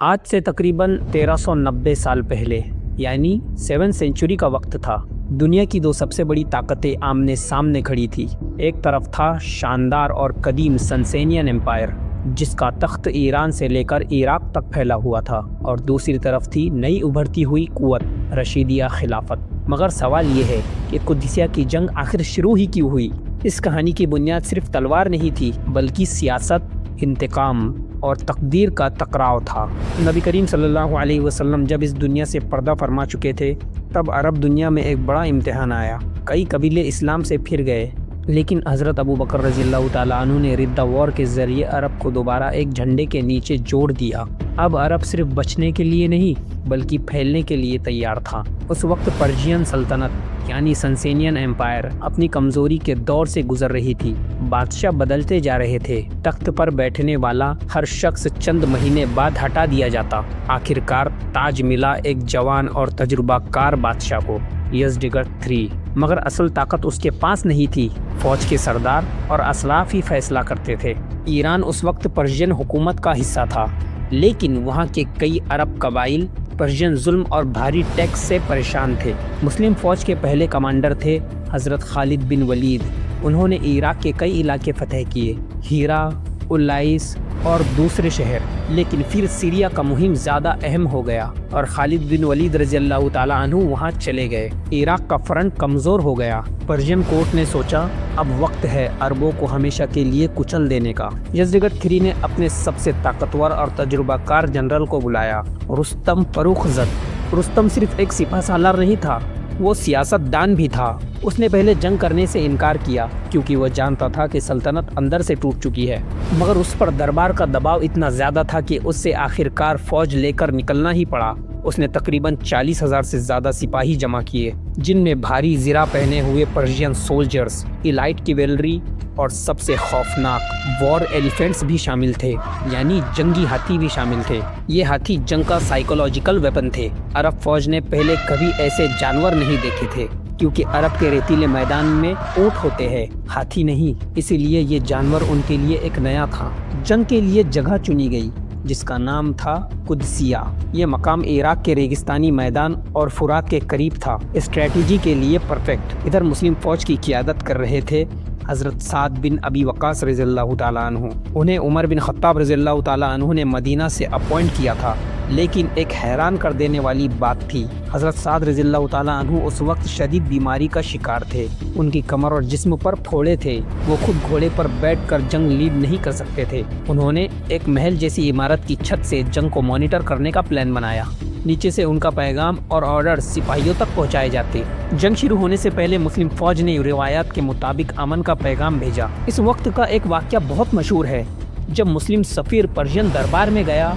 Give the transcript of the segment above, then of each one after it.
آج سے تقریباً 1390 سال پہلے یعنی 7 سینچری کا وقت تھا۔ دنیا کی دو سب سے بڑی طاقتیں آمنے سامنے کھڑی تھی۔ ایک طرف تھا شاندار اور قدیم سنسینین امپائر جس کا تخت ایران سے لے کر عراق تک پھیلا ہوا تھا، اور دوسری طرف تھی نئی ابھرتی ہوئی قوت رشیدیہ خلافت۔ مگر سوال یہ ہے کہ قدسیہ کی جنگ آخر شروع ہی کیوں ہوئی؟ اس کہانی کی بنیاد صرف تلوار نہیں تھی بلکہ سیاست، انتقام اور تقدیر کا ٹکراؤ تھا۔ نبی کریم صلی اللہ علیہ وسلم جب اس دنیا سے پردہ فرما چکے تھے تب عرب دنیا میں ایک بڑا امتحان آیا۔ کئی قبیلے اسلام سے پھر گئے، لیکن حضرت ابو بکر رضی اللہ تعالیٰ عنہ نے ردہ وار کے ذریعے عرب کو دوبارہ ایک جھنڈے کے نیچے جوڑ دیا۔ اب عرب صرف بچنے کے لیے نہیں بلکہ پھیلنے کے لیے تیار تھا۔ اس وقت پرشین سلطنت یعنی سنسینین امپائر اپنی کمزوری کے دور سے گزر رہی تھی۔ بادشاہ بدلتے جا رہے تھے، تخت پر بیٹھنے والا ہر شخص چند مہینے بعد ہٹا دیا جاتا۔ آخرکار تاج ملا ایک جوان اور تجربہ کار بادشاہ کو، یزڈگرد III۔ مگر اصل طاقت اس کے پاس نہیں تھی، فوج کے سردار اور اسلاف ہی فیصلہ کرتے تھے۔ ایران اس وقت پرشین حکومت کا حصہ تھا، لیکن وہاں کے کئی عرب قبائل پرشین ظلم اور بھاری ٹیکس سے پریشان تھے۔ مسلم فوج کے پہلے کمانڈر تھے حضرت خالد بن ولید۔ انہوں نے عراق کے کئی علاقے فتح کیے، ہیرا، الائس اور دوسرے شہر۔ لیکن پھر سیریا کا مہم زیادہ اہم ہو گیا اور خالد بن ولید رضی اللہ تعالیٰ عنہ وہاں چلے گئے۔ عراق کا فرنٹ کمزور ہو گیا۔ پرشین کورٹ نے سوچا اب وقت ہے عربوں کو ہمیشہ کے لیے کچل دینے کا۔ یزڈگرد III نے اپنے سب سے طاقتور اور تجربہ کار جنرل کو بلایا، رستم فروخزاد۔ رستم صرف ایک سپہ سالار نہیں تھا، وہ سیاست دان بھی تھا۔ اس نے پہلے جنگ کرنے سے انکار کیا کیونکہ وہ جانتا تھا کہ سلطنت اندر سے ٹوٹ چکی ہے، مگر اس پر دربار کا دباؤ اتنا زیادہ تھا کہ اس سے آخرکار فوج لے کر نکلنا ہی پڑا۔ اس نے تقریباً 40,000 سے زیادہ سپاہی جمع کیے، جن میں بھاری زرہ پہنے ہوئے پرشین سولجرز، ایلائٹ کیویلری اور سب سے خوفناک وار ایلیفینٹس بھی شامل تھے، یعنی جنگی ہاتھی بھی شامل تھے۔ یہ ہاتھی جنگ کا سائیکولوجیکل ویپن تھے۔ عرب فوج نے پہلے کبھی ایسے جانور نہیں دیکھے تھے، کیونکہ عرب کے ریتیلے میدان میں اونٹ ہوتے ہیں، ہاتھی نہیں، اسی لیے یہ جانور ان کے لیے ایک نیا تھا۔ جنگ کے لیے جگہ چنی گئی جس کا نام تھا قدسیہ۔ یہ مقام عراق کے ریگستانی میدان اور فرات کے قریب تھا، اسٹریٹجی کے لیے پرفیکٹ۔ ادھر مسلم فوج کی قیادت کر رہے تھے حضرت سعد بن ابی وقاص رضی اللہ تعالیٰ عنہ۔ انہیں عمر بن خطاب رضی اللہ تعالیٰ عنہ نے مدینہ سے اپوائنٹ کیا تھا، لیکن ایک حیران کر دینے والی بات تھی، حضرت سعد رضی اللہ تعالیٰ عنہ اس وقت شدید بیماری کا شکار تھے۔ ان کی کمر اور جسم پر پھوڑے تھے، وہ خود گھوڑے پر بیٹھ کر جنگ لیڈ نہیں کر سکتے تھے۔ انہوں نے ایک محل جیسی عمارت کی چھت سے جنگ کو مانیٹر کرنے کا پلان بنایا۔ نیچے سے ان کا پیغام اور آرڈر سپاہیوں تک پہنچائے جاتے۔ جنگ شروع ہونے سے پہلے مسلم فوج نے روایات کے مطابق امن کا پیغام بھیجا۔ اس وقت کا ایک واقعہ بہت مشہور ہے۔ جب مسلم سفیر پرشین دربار میں گیا،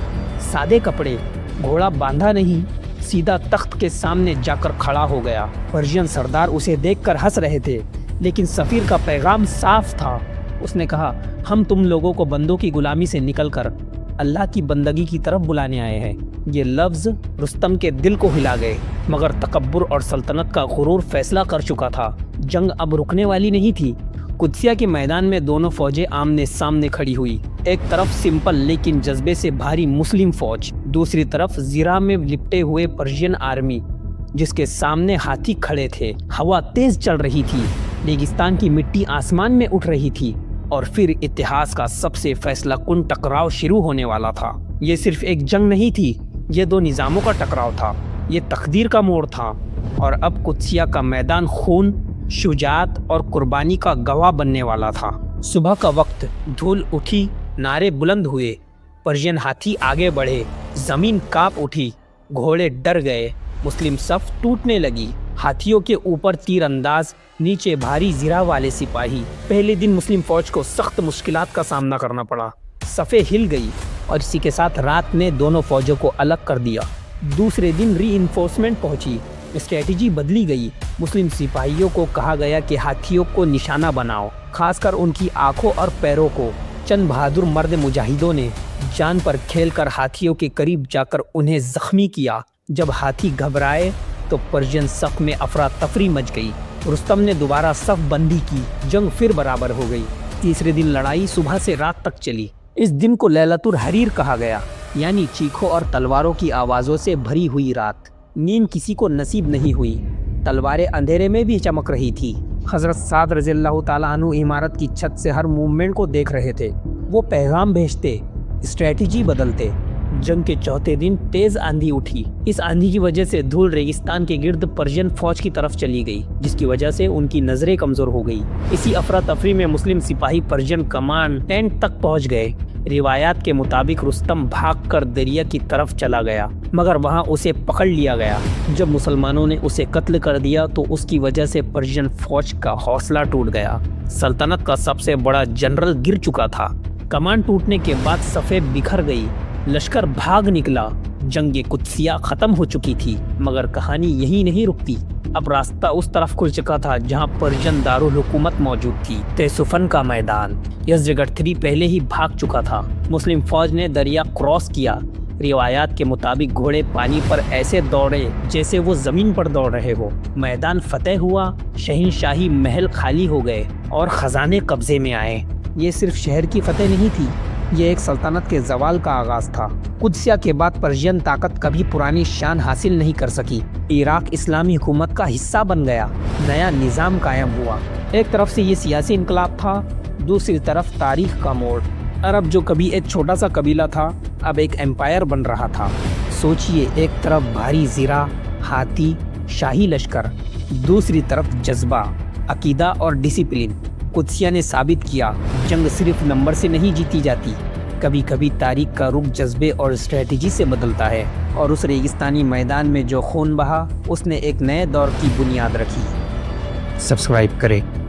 سادے کپڑے، گھوڑا باندھا نہیں، سیدھا تخت کے سامنے جا کر کھڑا ہو گیا۔ پرشین سردار اسے دیکھ کر ہنس رہے تھے، لیکن سفیر کا پیغام صاف تھا۔ اس نے کہا، ہم تم لوگوں کو بندوں کی غلامی سے نکل کر اللہ کی بندگی کی طرف بلانے آئے ہیں۔ یہ لفظ رستم کے دل کو ہلا گئے، مگر تکبر اور سلطنت کا غرور فیصلہ کر چکا تھا۔ جنگ اب رکنے والی نہیں تھی۔ قدسیہ کے میدان میں دونوں فوجیں آمنے سامنے کھڑی ہوئی۔ ایک طرف سمپل لیکن جذبے سے بھاری مسلم فوج، دوسری طرف زرہ میں لپٹے ہوئے پرشین آرمی جس کے سامنے ہاتھی کھڑے تھے۔ ہوا تیز چل رہی تھی، ریگستان کی مٹی آسمان میں اٹھ رہی تھی، اور پھر اتہاس کا سب سے فیصلہ کن ٹکراؤ شروع ہونے والا تھا۔ یہ صرف ایک جنگ نہیں تھی، یہ دو نظاموں کا ٹکراؤ تھا، یہ تقدیر کا موڑ تھا، اور اب قدسیہ کا میدان خون، شجاعت اور قربانی کا گواہ بننے والا تھا۔ صبح کا وقت، دھول اٹھی، نعرے بلند ہوئے، پرشین ہاتھی آگے بڑھے، زمین کانپ اٹھی، گھوڑے ڈر گئے، مسلم صف ٹوٹنے لگی۔ ہاتھیوں کے اوپر تیر انداز، نیچے بھاری زرہ والے سپاہی۔ پہلے دن مسلم فوج کو سخت مشکلات کا سامنا کرنا پڑا، صفیں ہل گئی، اور اسی کے ساتھ رات نے دونوں فوجوں کو الگ کر دیا۔ دوسرے دن ری انفورسمنٹ پہنچی، اسٹریٹجی بدلی گئی۔ مسلم سپاہیوں کو کہا گیا کہ ہاتھیوں کو نشانہ بناؤ، خاص کر ان کی آنکھوں اور پیروں کو۔ چند بہادر مرد مجاہدوں نے جان پر کھیل کر ہاتھیوں کے قریب جا کر انہیں زخمی کیا۔ جب ہاتھی گھبرائے تو پرشین صف میں افراتفری مچ گئی۔ رستم نے دوبارہ صف بندی کی، جنگ پھر برابر ہو گئی۔ تیسرے دن لڑائی صبح سے رات تک چلی۔ اس دن کو لیلۃ الحریر کہا گیا۔ یعنی چیخوں اور تلواروں کی آوازوں سے بھری ہوئی رات۔ نیند کسی کو نصیب نہیں ہوئی، تلواریں اندھیرے میں بھی چمک رہی تھی۔ حضرت سعد رضی اللہ تعالیٰ عنہ عمارت کی چھت سے ہر موومنٹ کو دیکھ رہے تھے۔ وہ پیغام بھیجتے، اسٹریٹجی بدلتے۔ جنگ کے چوتھے دن تیز آندھی اٹھی۔ اس آندھی کی وجہ سے دھول ریگستان کے گرد پرشین فوج کی طرف چلی گئی، جس کی وجہ سے ان کی نظریں کمزور ہو گئی۔ اسی افراتفری میں مسلم سپاہی پرشین کمان ٹینٹ تک پہنچ گئے۔ روایات کے مطابق رستم بھاگ کر دریا کی طرف چلا گیا، مگر وہاں اسے پکڑ لیا گیا۔ جب مسلمانوں نے اسے قتل کر دیا تو اس کی وجہ سے پرشین فوج کا حوصلہ ٹوٹ گیا۔ سلطنت کا سب سے بڑا جنرل گر چکا تھا۔ کمان ٹوٹنے کے بعد صفیں بکھر گئی، لشکر بھاگ نکلا۔ جنگ قدسیہ ختم ہو چکی تھی، مگر کہانی یہی نہیں رکتی۔ اب راستہ اس طرف کھل چکا تھا جہاں پرشین دارالحکومت موجود تھی، تیسفن کا میدان۔ یزدگرد پہلے ہی بھاگ چکا تھا۔ مسلم فوج نے دریا کراس کیا۔ روایات کے مطابق گھوڑے پانی پر ایسے دوڑے جیسے وہ زمین پر دوڑ رہے ہو۔ میدان فتح ہوا، شہنشاہی محل خالی ہو گئے اور خزانے قبضے میں آئے۔ یہ صرف شہر کی فتح نہیں تھی، یہ ایک سلطنت کے زوال کا آغاز تھا۔ قدسیہ کے بعد پرشین طاقت کبھی پرانی شان حاصل نہیں کر سکی۔ عراق اسلامی حکومت کا حصہ بن گیا، نیا نظام قائم ہوا۔ ایک طرف سے یہ سیاسی انقلاب تھا، دوسری طرف تاریخ کا موڑ۔ عرب جو کبھی ایک چھوٹا سا قبیلہ تھا، اب ایک ایمپائر بن رہا تھا۔ سوچئے، ایک طرف بھاری زرہ، ہاتھی، شاہی لشکر، دوسری طرف جذبہ، عقیدہ اور ڈسپلن۔ قدسیہ نے ثابت کیا، جنگ صرف نمبر سے نہیں جیتی جاتی، کبھی کبھی تاریخ کا رخ جذبے اور اسٹریٹجی سے بدلتا ہے۔ اور اس ریگستانی میدان میں جو خون بہا، اس نے ایک نئے دور کی بنیاد رکھی۔ سبسکرائب کریں۔